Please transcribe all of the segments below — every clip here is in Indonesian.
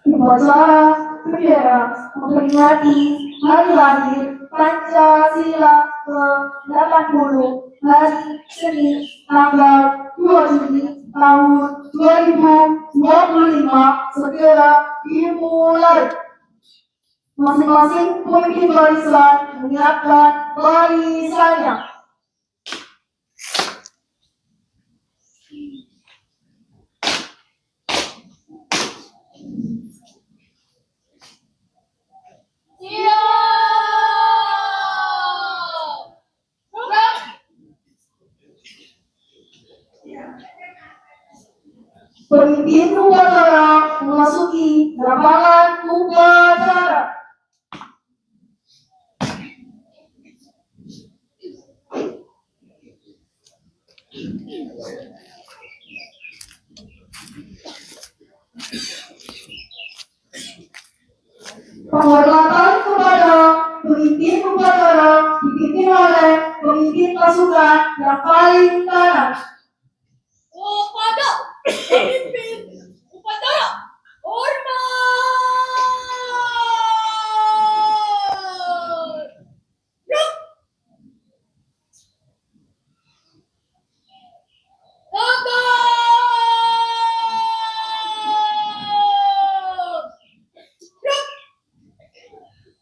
Upacara bendera memperingati hari lahir Pancasila ke-80 hari Senin tanggal 2 Juli tahun 2025 segera dimulai. Masing-masing pemimpin barisan menyiapkan barisannya. Pemimpin upacara memasuki lapangan upacara. Penghormatan kepada pemimpin upacara dipimpin oleh pemimpin pasukan yang paling kanan. Kepada pemimpin upacara, hormat.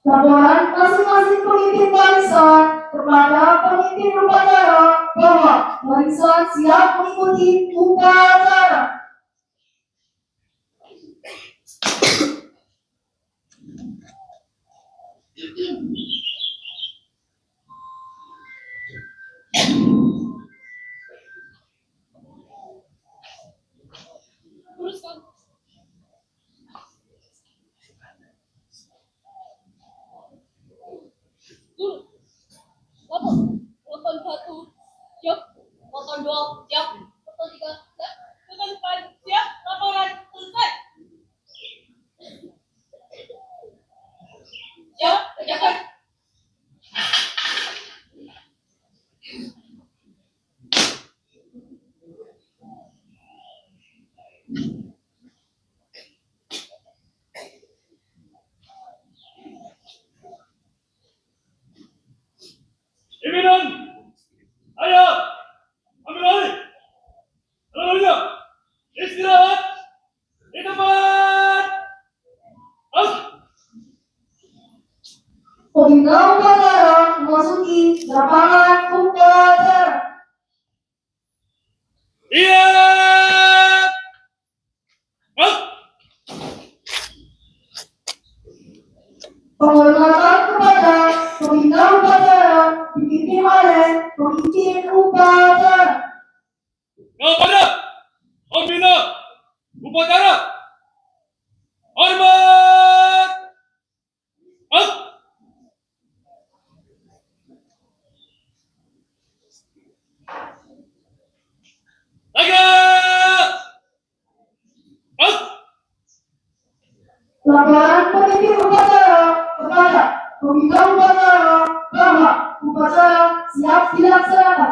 Laporan masing-masing pemimpin barisan kepada pemimpin upacara bahwa barisan siap mengikuti upacara. Potong 1 siap, potong 2 siap, potong 3 siap, potong 4 siap, laporan selesai. Siap, kerjakan. Pimpinan, ayo, ambil alih. Seluruhnya, istirahat di tempat. Pemimpin upacara memasuki lapangan upacara. Iya. Penghormatan kepada pemimpin upacara dipimpin oleh pemimpin upacara. Kepada pembina upacara, hormat. Tegak. Laporan pemimpin upacara kepada pemimpin upacara bahwa upacara siap dilaksanakan.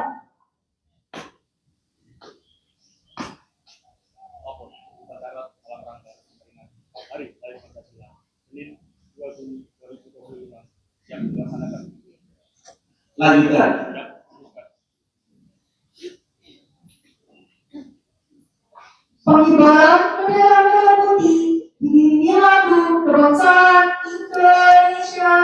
Upacara dalam rangka memperingati Hari Lahir Pancasila, Senin 2 Juli 2025 yang dilaksanakan. Lanjutkan. Pengibaran bendera merah putih diiringi lagu kebangsaan Indonesia.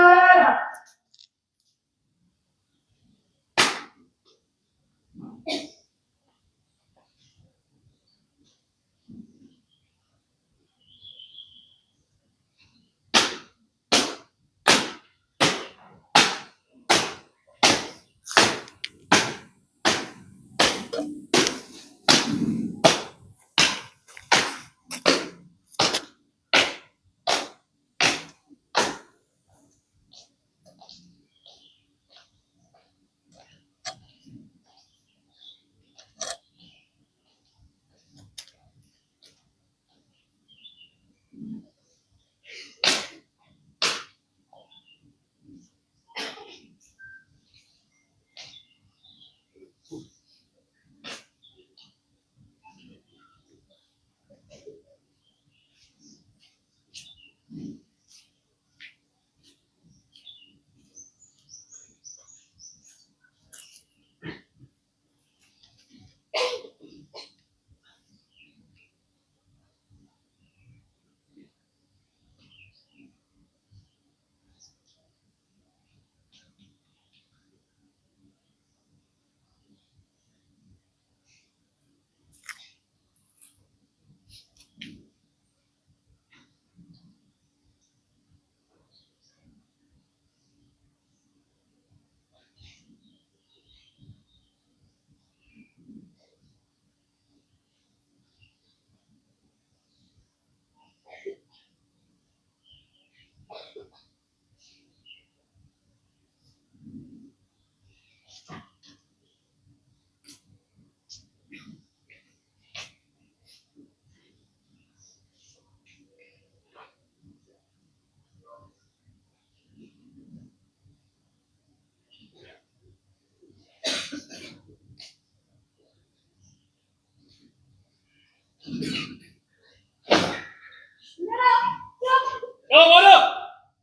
Yang mana?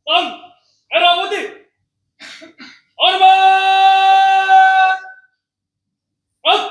Sang merah putih. Hormat. Up.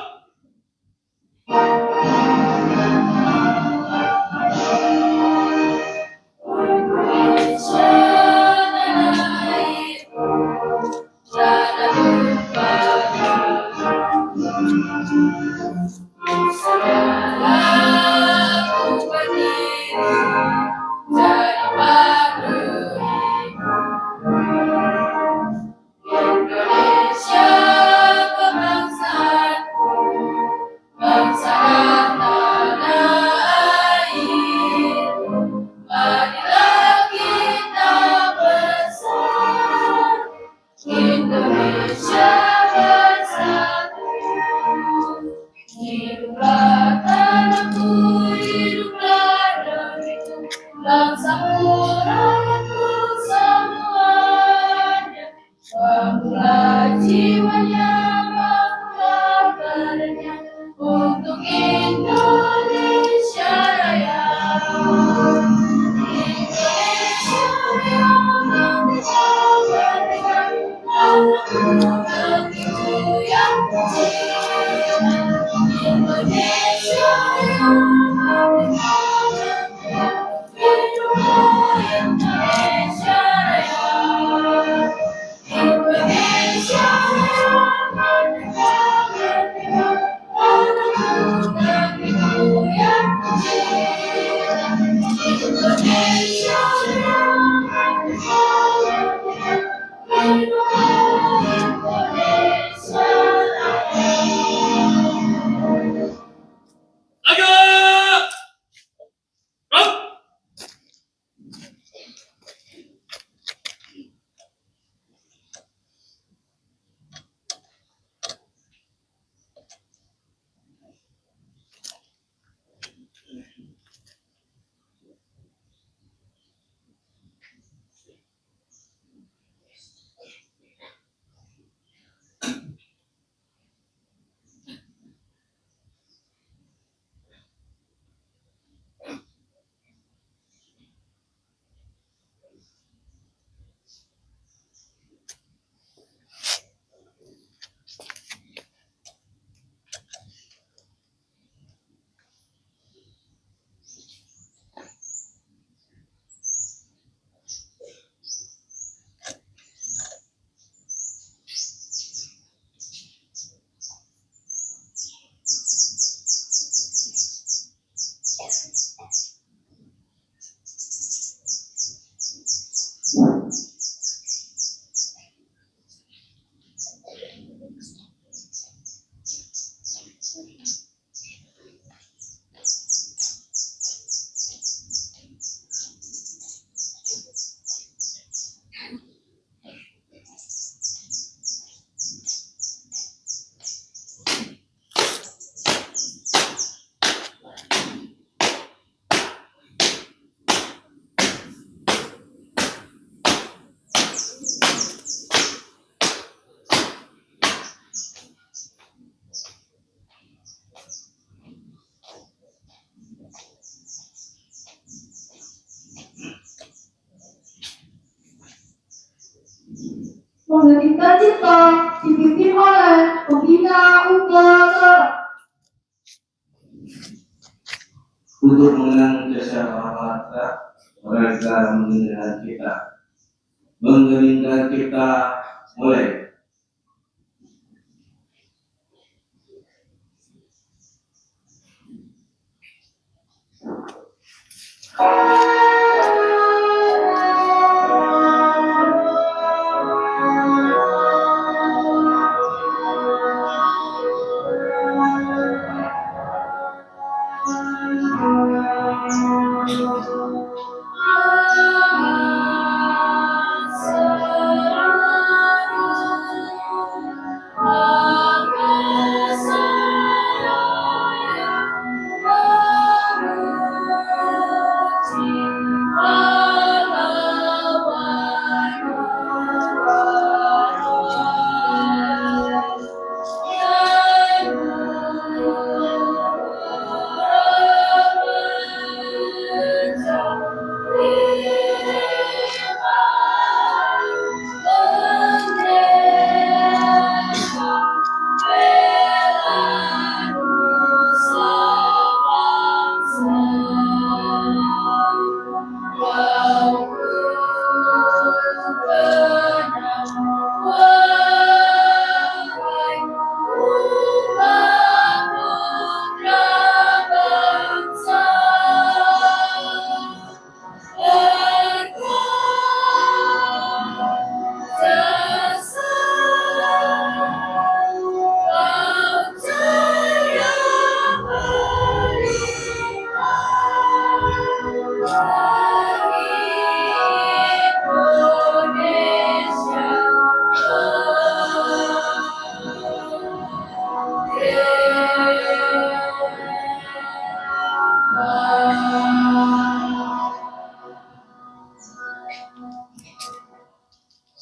Untuk Indonesia Raya, Indonesia yang merdeka, anakku negeriku yang tercinta. Indonesia yang merdeka, hiduplah yang upacara. Untuk mengenang jasa Maha mereka menggeningkan kita mulai.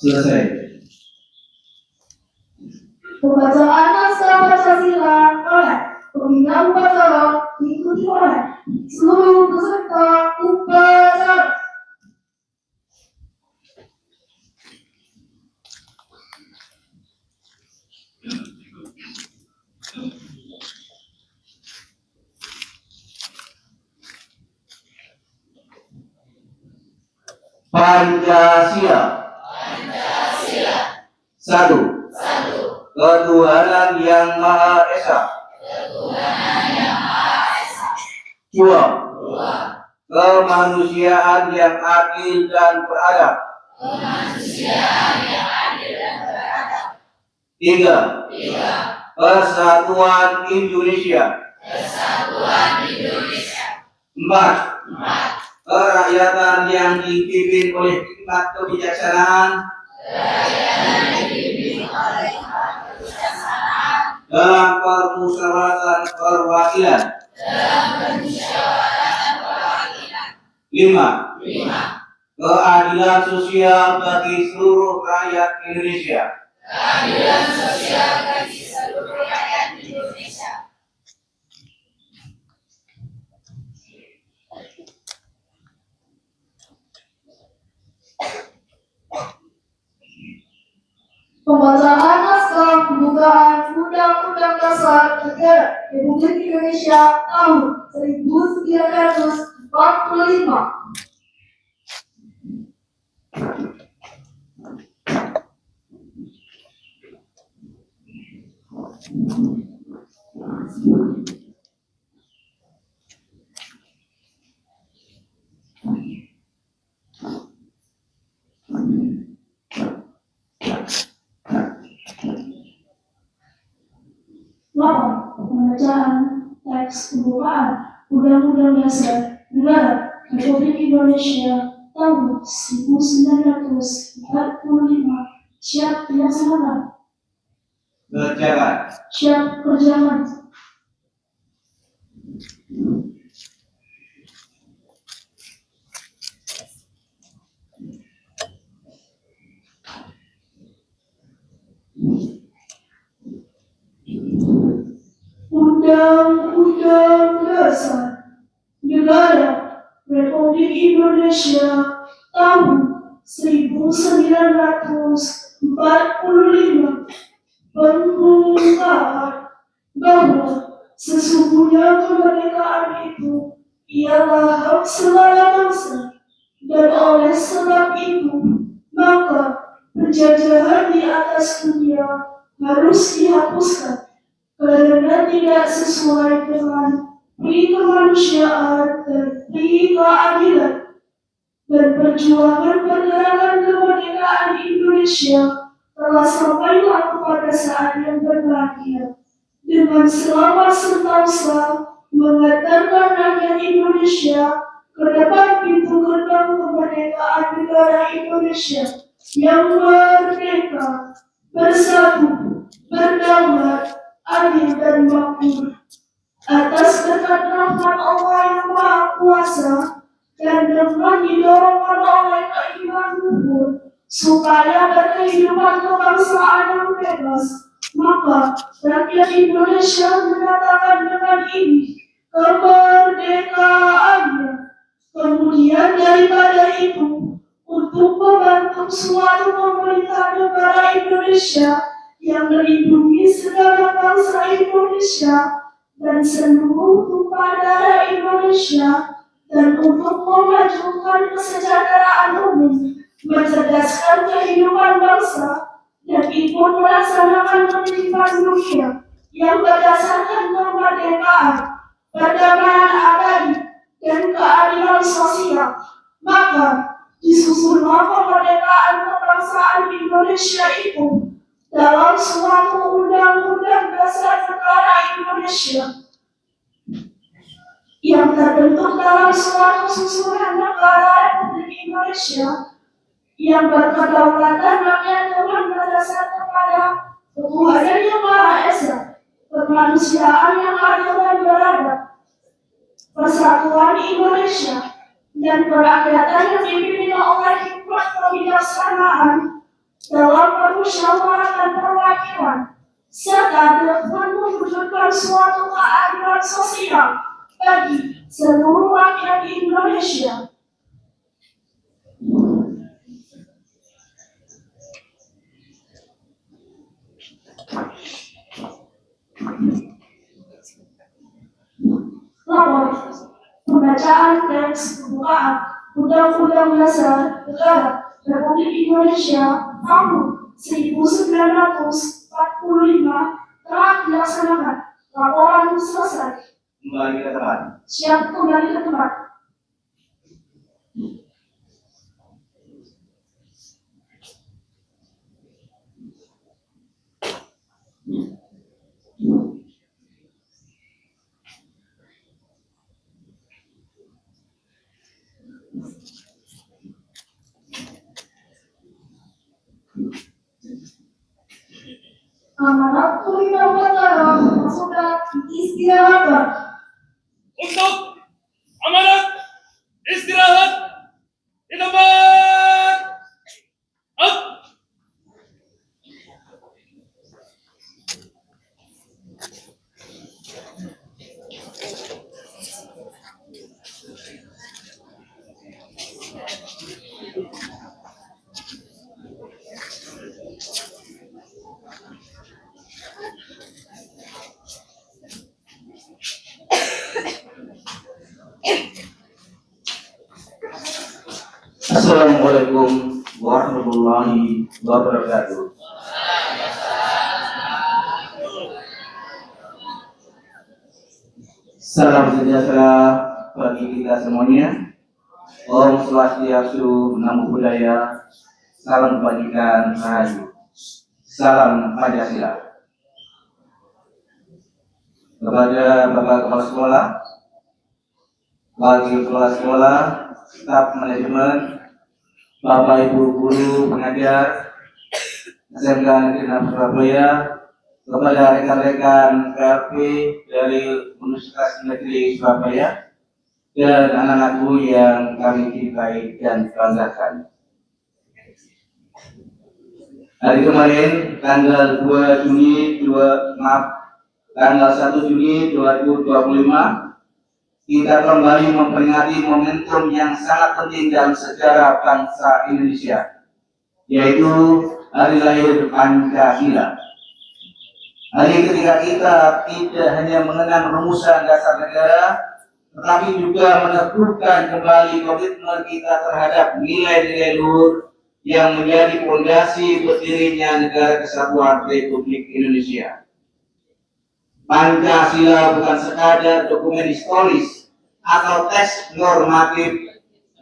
Selesai. Pembacaan naskah Pancasila oleh pembina upacara diikuti oleh seluruh peserta upacara. Pancasila. Satu. Ketuhanan yang Maha Esa. Dua. Kemanusiaan yang adil dan beradab. Tiga. Persatuan Indonesia. Empat. Kerakyatan yang dipimpin oleh hikmat kebijaksanaan dalam permusyawaratan perwakilan. Lima. Keadilan sosial bagi seluruh rakyat Indonesia. Pembacaan naskah pembukaan Undang-Undang Dasar Negara Republik Indonesia tahun 1945. Pembacaan teks pembukaan Undang-Undang Dasar Negara Republik Indonesia tahun 1945. Siap dilaksanakan. Kerjakan. Siap kerjakan. Undang-Undang Dasar Negara Republik Indonesia tahun 1945 pembukaan bahwa sesungguhnya kemerdekaan itu ialah hak segala bangsa, dan oleh sebab itu maka penjajahan di atas dunia harus dihapuskan karena tidak sesuai dengan pri kemanusiaan dan pri keadilan. Dan perjuangan pergerakan kemerdekaan Indonesia telah sampailah kepada saat yang berbahagia dengan selamat sentosa mengantarkan rakyat Indonesia ke depan pintu gerbang kemerdekaan negara Indonesia yang merdeka, bersatu, berdaulat, adil dan makmur. Atas berkat rahmat Allah yang Maha Kuasa dan dengan didorong oleh keinginan luhur supaya berkehidupan kebangsaan yang bebas, maka rakyat Indonesia menyatakan dengan ini kemerdekaannya. Kemudian daripada itu, untuk membentuk suatu pemerintah negara Indonesia yang melindungi segala bangsa Indonesia dan seluruh tumpah darah Indonesia, dan untuk memajukan kesejahteraan umum, mencerdaskan kehidupan bangsa, dan ikut melaksanakan pendidikan dunia yang berdasarkan kemerdekaan, perdamaian abadi, dan keadilan sosial, maka disusunlah kemerdekaan kebangsaan Indonesia itu dalam suatu undang-undang dasar negara Indonesia yang terbentuk dalam suatu susunan negara Republik Indonesia yang berkedaulatan rakyat dengan berdasarkan pada ketuhanan yang Maha Esa, kemanusiaan yang adil dan beradab, persatuan Indonesia, dan kerakyatan yang dipimpin oleh hikmat kebijaksanaan dalam permusyawaratan perwakilan, serta dengan mewujudkan suatu keadilan sosial bagi seluruh rakyat Indonesia. Lapor pembacaan teks pembukaan Undang-Undang Dasar Negara Republik Indonesia tahun 1945 telah dilaksanakan. Laporan selesai. Kembali ke tempat. Siap kembali ke tempat. Amanat Undang-Undang sudah diistirahatkan. Untuk amanat istirahat di tempat. Up. Assalamualaikum warahmatullahi wabarakatuh. Salam sejahtera bagi kita semuanya. Om Swastiastu, Namo Buddhaya, salam kebajikan rahayu, salam Pancasila. Kepada Bapak Kepala Sekolah, Wakil Kepala Sekolah, staf manajemen, Bapak Ibu guru pengajar SMK Negeri 6 Surabaya, kepada rekan-rekan PLP dari Universitas Negeri Surabaya, dan anak-anakku yang kami cintai dan banggakan. Hari kemarin tanggal 1 Juni 2025 kita kembali memperingati momentum yang sangat penting dalam sejarah bangsa Indonesia, yaitu Hari Lahir Pancasila. Hari ketika kita tidak hanya mengenang rumusan dasar negara, tetapi juga meneguhkan kembali komitmen kita terhadap nilai-nilai luhur yang menjadi fondasi berdirinya Negara Kesatuan Republik Indonesia. Pancasila bukan sekadar dokumen historis atau teks normatif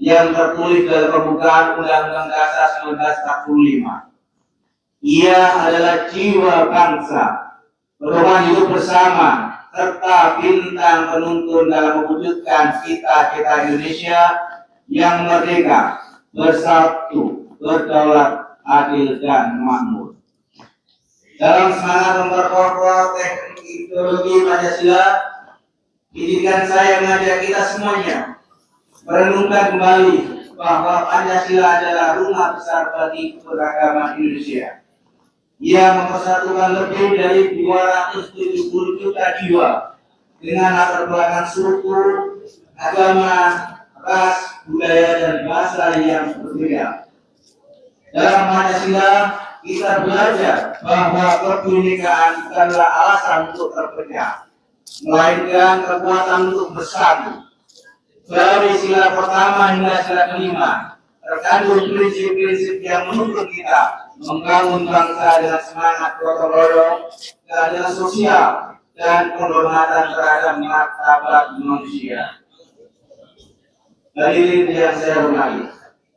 yang tertulis dalam pembukaan Undang-Undang Dasar 1945. Ia adalah jiwa bangsa, pedoman hidup bersama, serta bintang penuntun dalam mewujudkan cita-cita Indonesia yang merdeka, bersatu, berdaulat, adil, dan makmur. Dalam semangat memperkokoh teknik ideologi Pancasila, izinkan saya mengajak kita semuanya merenungkan kembali bahwa Pancasila adalah rumah besar bagi keberagaman Indonesia. Ia mempersatukan lebih dari 270 juta jiwa dengan latar belakang suku, agama, ras, budaya, dan bahasa yang berbeda. Dalam Pancasila, kita belajar bahwa kebinekaan bukanlah alasan untuk terpecah, melainkan kekuatan untuk bersatu. Dari sila pertama hingga sila kelima, terkandung prinsip-prinsip yang menuntut kita membangun bangsa dengan semangat gotong royong, keadilan sosial, dan penghormatan terhadap martabat manusia. Hadirin yang saya hormati,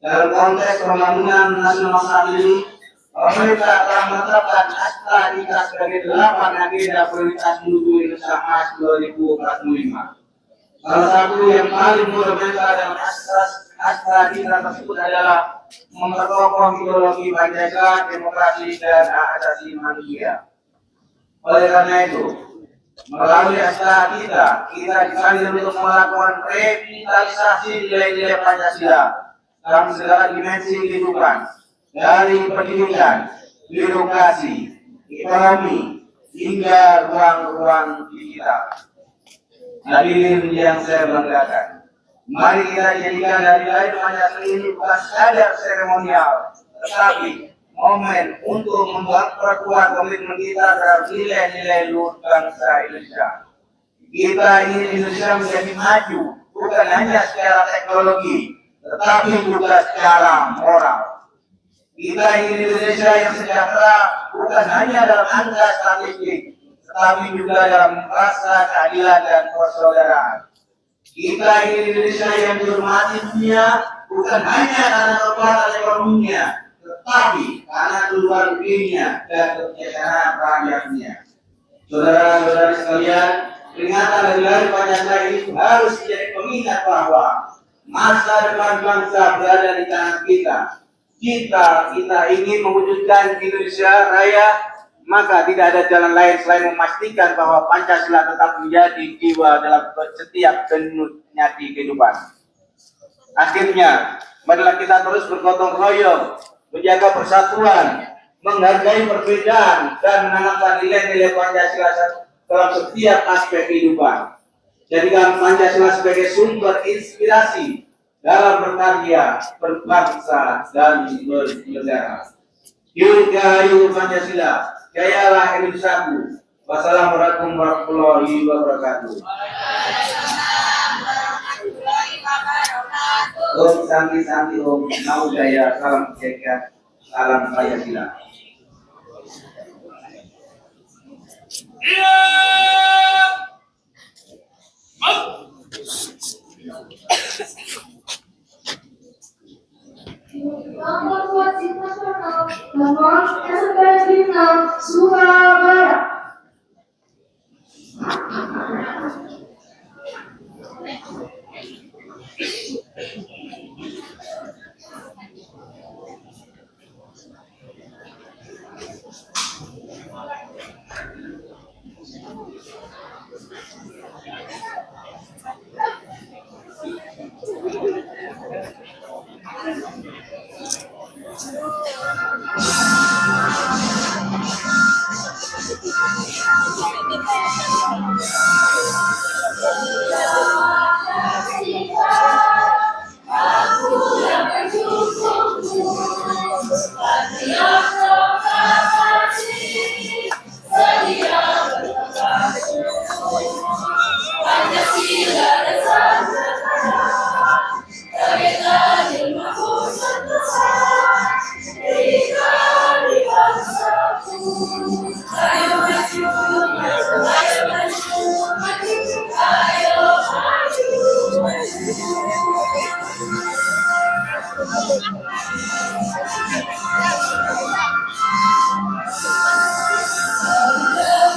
dalam konteks pembangunan nasional saat ini, pemerintah telah menetapkan Astra Dika sebagai 8 agenda prioritas menuju Indonesia Emas 2045. Salah satu yang paling fundamental dalam Astra Dika tersebut adalah memperkokoh ideologi Pancasila, demokrasi, dan hak asasi manusia. Oleh karena itu, melalui Astra Dika, kita dipanggil untuk melakukan revitalisasi nilai-nilai Pancasila dalam segala dimensi kehidupan, dari pendidikan, birokrasi, ekonomi, hingga ruang-ruang digital. Hadirin yang saya banggakan, mari kita jadikan dari lahir Pancasila ini bukan sekadar seremonial, tetapi momen untuk memperkuat komitmen kita terhadap nilai-nilai luhur bangsa Indonesia. Kita ingin Indonesia menjadi maju, bukan hanya secara teknologi, tetapi juga secara moral. Kita ingin Indonesia yang sejahtera, bukan hanya dalam angka statistik, tetapi juga dalam rasa keadilan dan persaudaraan. Kita ingin Indonesia yang dihormati dunia, bukan hanya karena kekuatan ekonominya, tetapi karena luar negerinya dan kebijaksanaan rakyatnya. Saudara-saudara sekalian, peringatan dari lahir Pancasila ini harus menjadi pengingat bahwa masa depan bangsa berada di tangan kita. Jika kita ingin mewujudkan Indonesia Raya, maka tidak ada jalan lain selain memastikan bahwa Pancasila tetap menjadi jiwa dalam setiap nyati kehidupan. Akhirnya, marilah kita terus bergotong royong, menjaga persatuan, menghargai perbedaan, dan menanamkan nilai-nilai Pancasila dalam setiap aspek kehidupan. Jadikan Pancasila sebagai sumber inspirasi dalam berkarya, berbangsa, dan bernegara. Dirgahayu Pancasila, jayalah Indonesiaku. Wassalamualaikum warahmatullahi wabarakatuh. Om Santi Santi Om Namo Jaya, salam kebajikan, salam Pancasila. Nomor wajib nasional, nomor SPSD 6 Surabaya.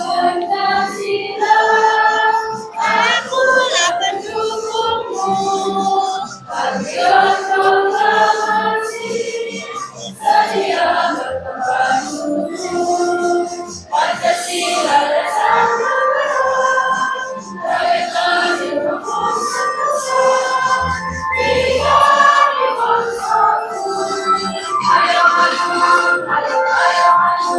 Pancasila, akulah pendukungmu. Agar proklamasi sedia berkorban dulu. Pancasila dasar negara, tegakkan hukum semesta. Tiga di bersatu. Ayo maju, ayo maju, ayo maju.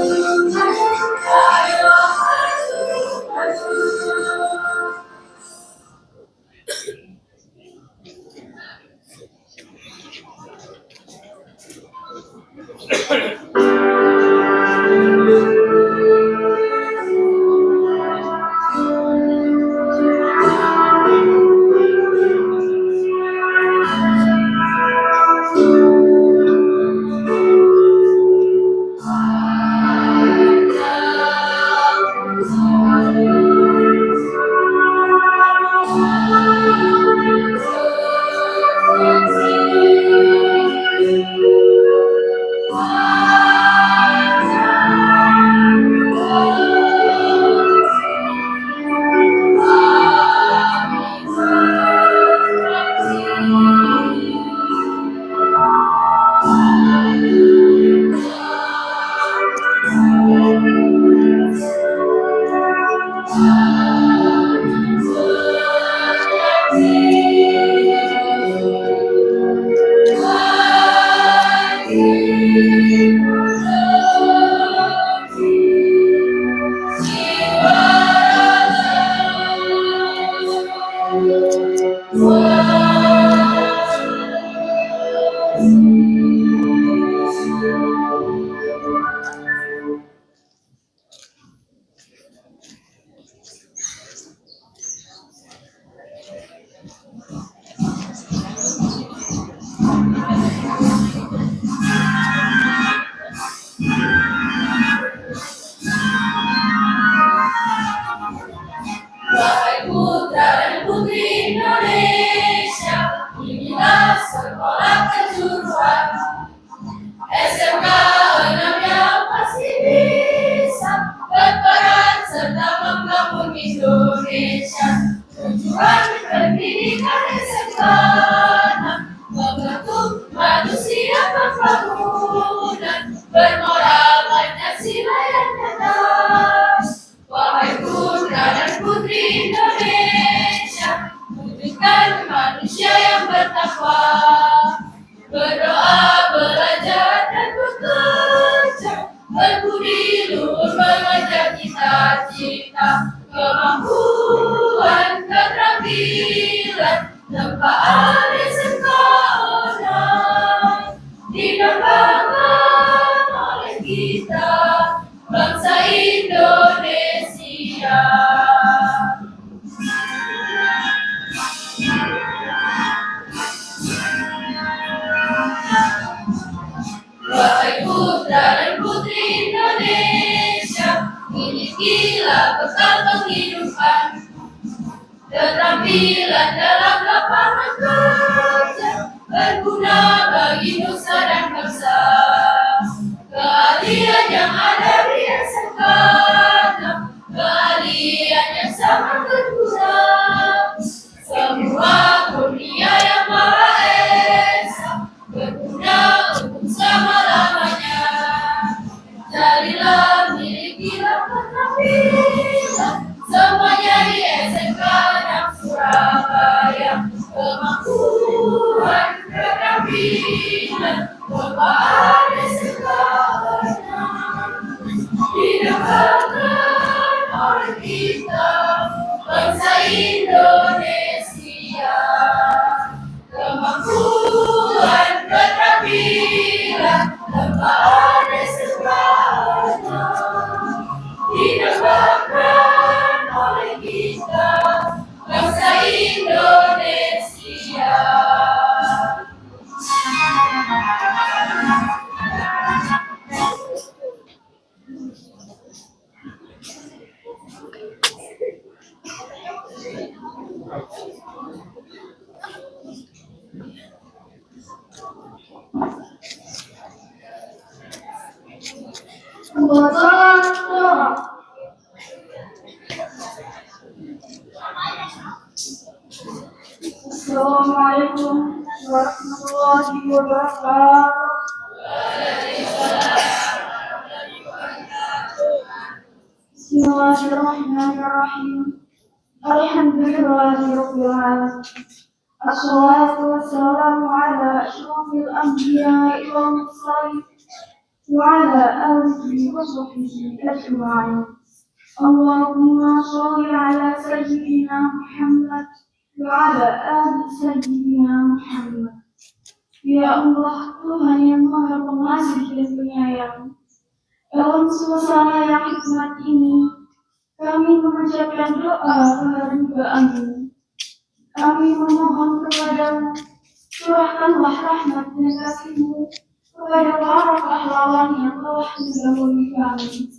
Wahai putra dan putri Indonesia, inilah sekolah kejuruan SMK 6 yang pasti bisa berperan serta membangun Indonesia. Tujuan pendidikan SMK 6 membentuk manusia pembangunan bermoral Pancasila yang nyata. Wahai putra dan putri Indonesia, wujudkan manusia yang bertakwa, berdoa, belajar dan bekerja, berbudi luhur mengejar cita-cita, kemampuan, keterampilan, tempaan SMK 6 didambakan oleh kita, bangsa Indonesia. Wahai putra dan putri Indonesia, milikilah bekal kehidupan, keterampilan dalam lapangan kerja, berguna bagi nusa dan bangsa. Keahlian yang ada di SMK 6, keahlian yang sangat berguna. Semua kurnia yang Maha Esa berguna untuk selama-lamanya. Jadilah milikilah keterampilan semuanya di SMK 6 Surabaya. Kemampuan, keterampilan, tempaan SMK 6 didambakan oleh kita, bangsa Indonesia. Kemampuan, keterampilan, tempaan SMK 6 didambakan oleh kita, bangsa Indonesia. Pembacaan doa. Assalamualaikum warahmatullahi wabarakatuh. Bismillahirrahmanirrahim. Alhamdulillahirabbil alamin. Assalatu wassalamu ala asyrafil anbiya'i wal mursalin wa ala alihi wa sahbihi ajma'in. Allahumma shalli ala sayyidina Muhammad wa ala ali sayyidina Muhammad. Ya Allah, Tuhan yang Maha Pengasih dan Penyayang, dalam suasana yang hikmat ini, kami mengucapkan doa kehargaan. Kami memohon kepadamu, curahkanlah rahmat dan kasih-Mu kepada para pahlawan yang telah mendahului kami.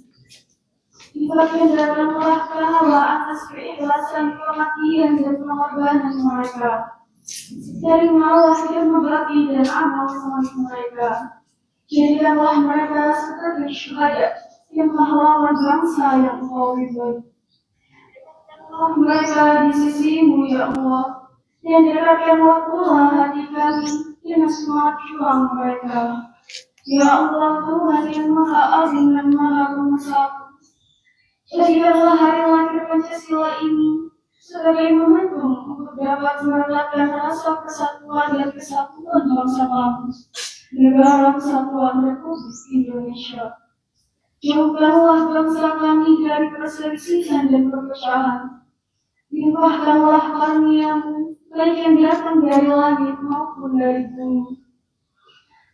Diberikanlah pahala atas keikhlasan, kematian dan pengorbanan mereka. Terimalah ilmu bakti dan amal soleh mereka. Jadikanlah mereka seperti syuhada yang pahlawan bangsa yang Engkau ridhoi. Mereka di sisi-Mu, ya Allah, dan dekatkanlah pula hati kami dengan semangat juang mereka. Ya Allah, Tuhan yang Maha Azim dan Maha Penguasa, jadikanlah hari lahir Pancasila ini sebagai momentum untuk dapat meredakan rasa persatuan dan kesatuan bangsa kami, Negara Kesatuan Republik Indonesia. Jauhkanlah bangsa kami dari perselisihan dan perpecahan. Limpahkanlah karunia-Mu, baik yang datang dari langit maupun dari bumi.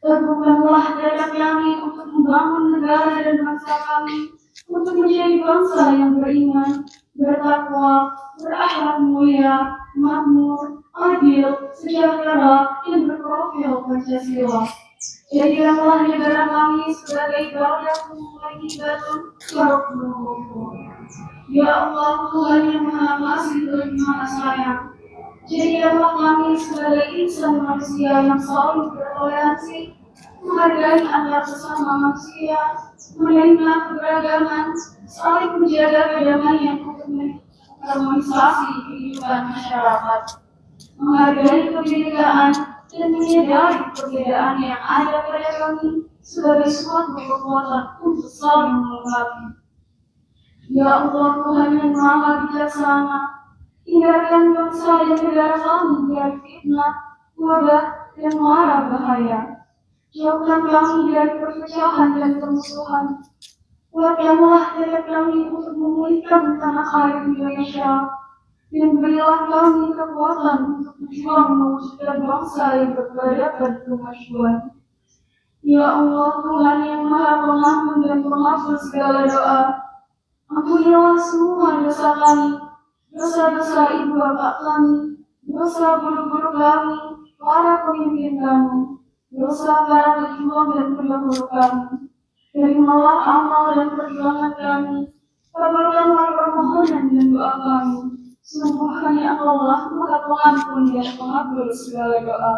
Teguhkanlah tekad kami untuk membangun negara dan bangsa kami, untuk menjadi bangsa yang beriman, bertakwa, berakhlak mulia, makmur, adil, sejahtera, dan berprofil Pancasila. Jadikanlah negara kami sebagai garda mu'minatun warahmatullahi. Ya Allah, Tuhan yang Maha Kasih dan Maha Sayang, jadikanlah kami sebagai insan manusia yang selalu bertoleransi, menghargai antar sesama manusia, menerima keberagaman, saling menjaga kedamaian untuk mengharmonisasi kehidupan masyarakat, menghargai kebinekaan dan menyadari perbedaan yang ada pada kami sebagai suatu kekuatan untuk saling melengkapi. Ya Allah, Tuhan yang Maha Bijaksana, hindarkan bangsa dan negara kami dari fitnah, wabah, dan mara bahaya. Jauhkan kami dari perpecahan dan permusuhan. Kuatkanlah tekad kami untuk memulihkan tanah air Indonesia, dan berilah kami kekuatan untuk berjuang mewujudkan bangsa yang berperadaban kemajuan. Ya Allah, Tuhan yang Maha Pengampun dan Pengabul segala doa, ampunilah semua dosa kami, dosa-dosa ibu bapak kami, dosa guru-guru kami, para pemimpin kami, dosa para pejuang dan pendahulu kami. Terimalah amal dan perjuangan kami, kabulkanlah permohonan dan doa kami. Sungguh hanya Allah Maha Pengampun dan Pengabul segala doa.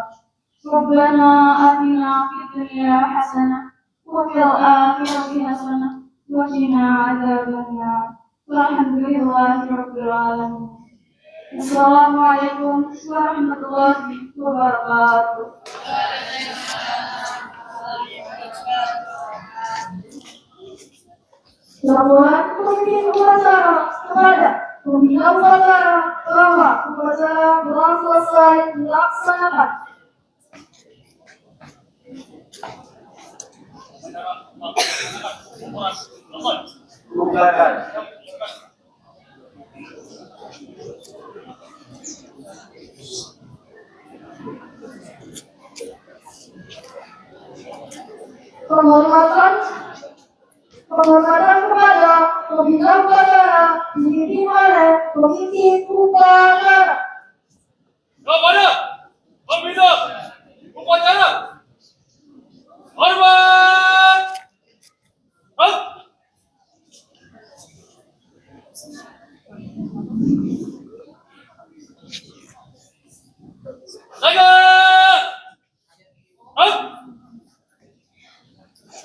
Rabbana atina fid dunya hasanah wa fil akhirati hasanah wa qina adzabannar. Walhamdulillahirabbil alamin. Assalamualaikum warahmatullahi wabarakatuh. Laporan pemimpin upacara kepada pemimpin upacara bahwa upacara telah selesai dilaksanakan. Bukan. Penghormatan kepada pembina upacara dipimpin oleh pemimpin upacara. Kepada pembina upacara, hormat.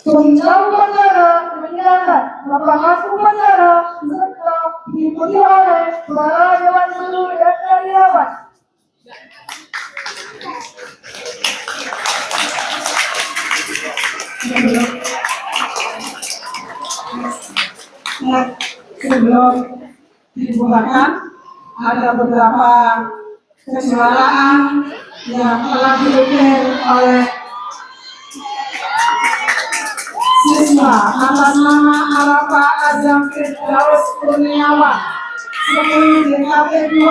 Pembina upacara meninggalkan undangan, lapangan upacara, serta diikuti oleh para dewan guru dan karyawan. Sebelum dibubarkan, ada beberapa kejuaraan yang telah diukir oleh siswa atas nama Arafa Azam Firdaus Kurniawan, 10 DKP 2,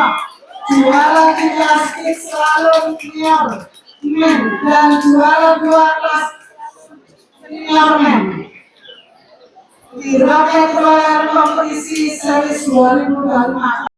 juara gimnastik slalom senior men dan juara 2 kelas senior men di roket roller kompetisi series 2025.